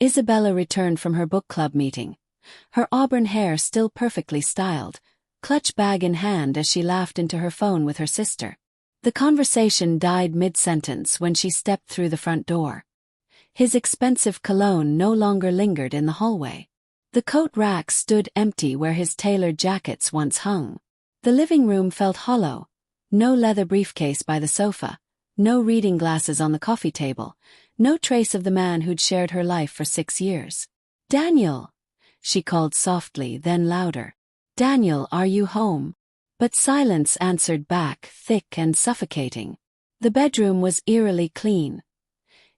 Isabella returned from her book club meeting, her auburn hair still perfectly styled, clutch bag in hand as she laughed into her phone with her sister. The conversation died mid-sentence when she stepped through the front door. His expensive cologne no longer lingered in the hallway. The coat rack stood empty where his tailored jackets once hung. The living room felt hollow. No leather briefcase by the sofa, no reading glasses on the coffee table, no trace of the man who'd shared her life for 6 years. "Daniel!" she called softly, then louder. "Daniel, are you home?" But silence answered back, thick and suffocating. The bedroom was eerily clean.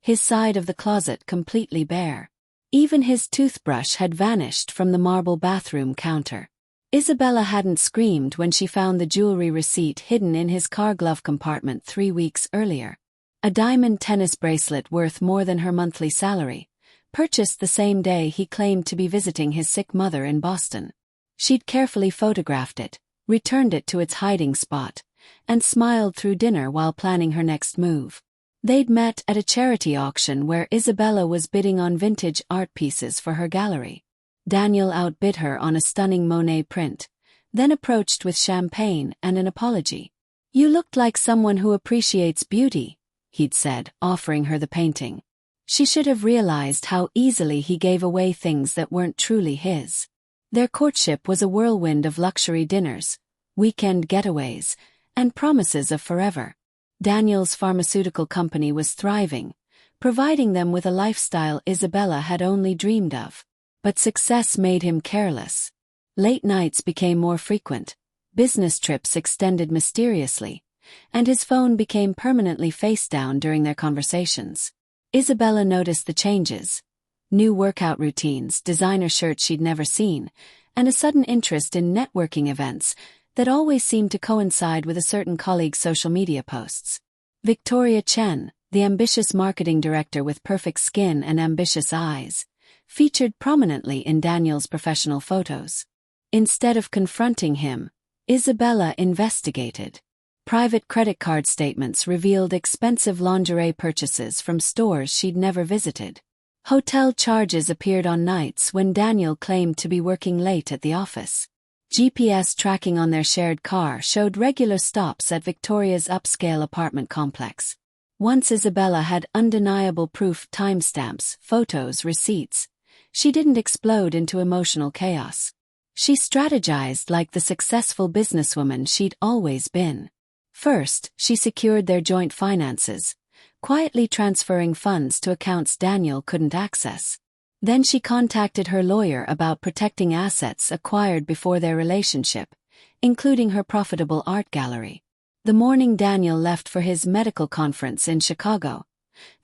His side of the closet completely bare. Even his toothbrush had vanished from the marble bathroom counter. Isabella hadn't screamed when she found the jewelry receipt hidden in his car glove compartment 3 weeks earlier. A diamond tennis bracelet worth more than her monthly salary, purchased the same day he claimed to be visiting his sick mother in Boston. She'd carefully photographed it, returned it to its hiding spot, and smiled through dinner while planning her next move. They'd met at a charity auction where Isabella was bidding on vintage art pieces for her gallery. Daniel outbid her on a stunning Monet print, then approached with champagne and an apology. "You looked like someone who appreciates beauty," he'd said, offering her the painting. She should have realized how easily he gave away things that weren't truly his. Their courtship was a whirlwind of luxury dinners, weekend getaways, and promises of forever. Daniel's pharmaceutical company was thriving, providing them with a lifestyle Isabella had only dreamed of. But success made him careless. Late nights became more frequent, business trips extended mysteriously, and his phone became permanently face down during their conversations. Isabella noticed the changes: new workout routines, designer shirts she'd never seen, and a sudden interest in networking events that always seemed to coincide with a certain colleague's social media posts. Victoria Chen, the ambitious marketing director with perfect skin and ambitious eyes, featured prominently in Daniel's professional photos. Instead of confronting him, Isabella investigated. Private credit card statements revealed expensive lingerie purchases from stores she'd never visited. Hotel charges appeared on nights when Daniel claimed to be working late at the office. GPS tracking on their shared car showed regular stops at Victoria's upscale apartment complex. Once Isabella had undeniable proof: timestamps, photos, receipts. She didn't explode into emotional chaos. She strategized like the successful businesswoman she'd always been. First, she secured their joint finances, quietly transferring funds to accounts Daniel couldn't access. Then she contacted her lawyer about protecting assets acquired before their relationship, including her profitable art gallery. The morning Daniel left for his medical conference in Chicago,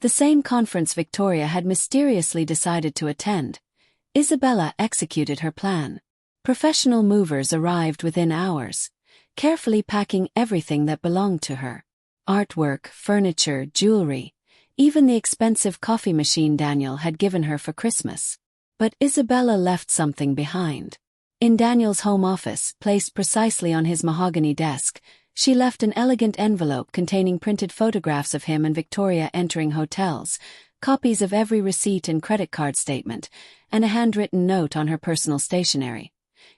the same conference Victoria had mysteriously decided to attend, Isabella executed her plan. Professional movers arrived within hours, carefully packing everything that belonged to her: artwork, furniture, jewelry, even the expensive coffee machine Daniel had given her for Christmas. But Isabella left something behind. In Daniel's home office, placed precisely on his mahogany desk, she left an elegant envelope containing printed photographs of him and Victoria entering hotels, copies of every receipt and credit card statement, and a handwritten note on her personal stationery.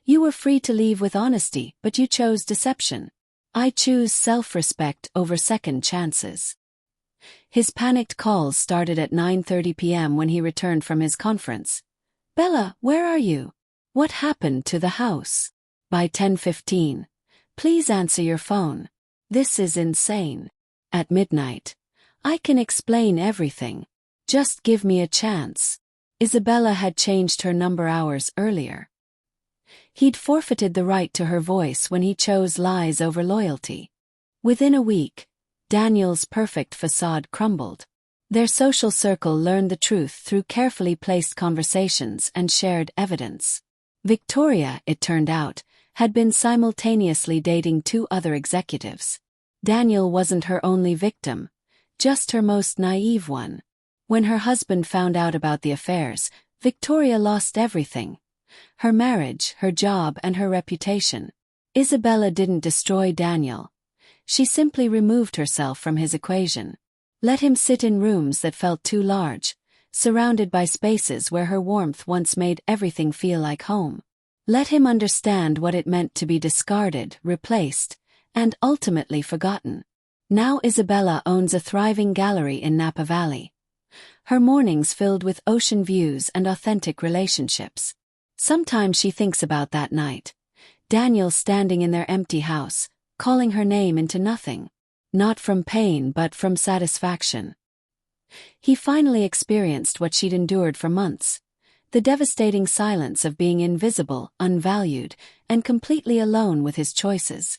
"You were free to leave with honesty, but you chose deception. I choose self-respect over second chances." His panicked calls started at 9:30 p.m. when he returned from his conference. "Bella, where are you? What happened to the house?" By 10:15. "Please answer your phone. This is insane." At midnight. "I can explain everything. Just give me a chance." Isabella had changed her number hours earlier. He'd forfeited the right to her voice when he chose lies over loyalty. Within a week, Daniel's perfect facade crumbled. Their social circle learned the truth through carefully placed conversations and shared evidence. Victoria, it turned out, had been simultaneously dating 2 other executives. Daniel wasn't her only victim, just her most naive one. When her husband found out about the affairs, Victoria lost everything: her marriage, her job, and her reputation. Isabella didn't destroy Daniel. She simply removed herself from his equation. Let him sit in rooms that felt too large, surrounded by spaces where her warmth once made everything feel like home. Let him understand what it meant to be discarded, replaced, and ultimately forgotten. Now Isabella owns a thriving gallery in Napa Valley. Her mornings filled with ocean views and authentic relationships. Sometimes she thinks about that night. Daniel standing in their empty house, calling her name into nothing. Not from pain but from satisfaction. He finally experienced what she'd endured for months. The devastating silence of being invisible, unvalued, and completely alone with his choices.